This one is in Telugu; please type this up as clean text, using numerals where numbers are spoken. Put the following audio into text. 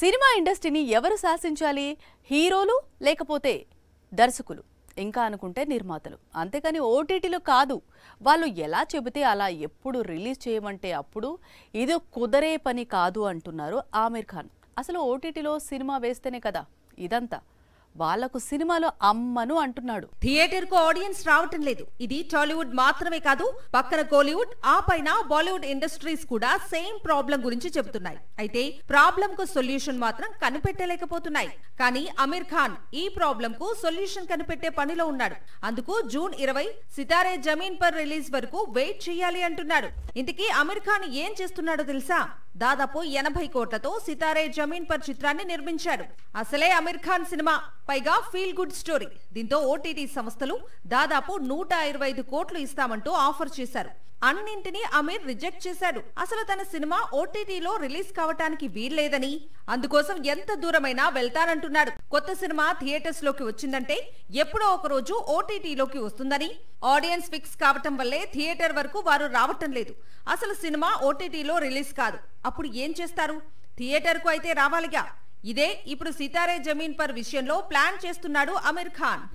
సినిమా ఇండస్ట్రీని ఎవరు శాసించాలి? హీరోలు లేకపోతే దర్శకులు, ఇంకా అనుకుంటే నిర్మాతలు. అంతేకాని ఓటీటీలో కాదు. వాళ్ళు ఎలా చెబితే అలా ఎప్పుడు రిలీజ్ చేయమంటే అప్పుడు. ఇది కుదరే పని కాదు అంటున్నారు ఆమిర్ ఖాన్. అసలు ఓటీటీలో సినిమా వేస్తేనే కదా ఇదంతా. వాళ్లకు సినిమాలో అమ్మను అంటున్నాడు. థియేటర్ కు ఆడియన్స్ రావటం లేదు. ఇది టాలీవుడ్ మాత్రమే కాదు, పక్కన కోలీవుడ్, ఆ పైన బాలీవుడ్ ఇండస్ట్రీస్ కూడా సేమ్ ప్రాబ్లం గురించి చెబుతున్నాయి. అయితే ప్రాబ్లం కు సొల్యూషన్ మాత్రం కనిపెట్టలేకపోతున్నాయి. కానీ ఆమిర్ ఖాన్ ఈ ప్రాబ్లం కు సొల్యూషన్ కనిపెట్టే పనిలో ఉన్నాడు. అందుకు June 20 Sitaare Zameen per release వరకు వెయిట్ చేయాలి అంటున్నాడు. ఇంతకీ ఆమిర్ ఖాన్ ఏం చేస్తున్నాడో తెలుసా? దాదాపు 80 కోట్లతో సితారే జమీన్ పర్ చిత్రాన్ని నిర్మించాడు. అసలే ఆమిర్ ఖాన్ సినిమా, పైగా ఫీల్ గుడ్ స్టోరీ. దీంతో ఓటీటీ సంస్థలు దాదాపు 125 కోట్లు ఇస్తామంటూ ఆఫర్ చేశారు. అన్నింటినీ ఆమిర్ రిజెక్ట్ చేశాడు. అసలు తన సినిమా ఓటీటీలో రిలీజ్ కావటానికి వీల్లేదని, అందుకోసం ఎంత దూరమైనా వెళ్తానంటున్నాడు. కొత్త సినిమా థియేటర్స్ లోకి వచ్చిందంటే ఎప్పుడో ఒక రోజు ఓటీటీలోకి వస్తుందని, ఆడియన్స్ ఫిక్స్ కావటం వల్లే థియేటర్ వరకు వారు రావటం లేదు. అసలు సినిమా ఓటీటీలో రిలీజ్ కాదు, అప్పుడు ఏం చేస్తారు? థియేటర్ కు అయితే రావాలిగా. ఇదే ఇప్పుడు సితారే జమీన్ పర్ విషయంలో ప్లాన్ చేస్తున్నాడు ఆమిర్ ఖాన్.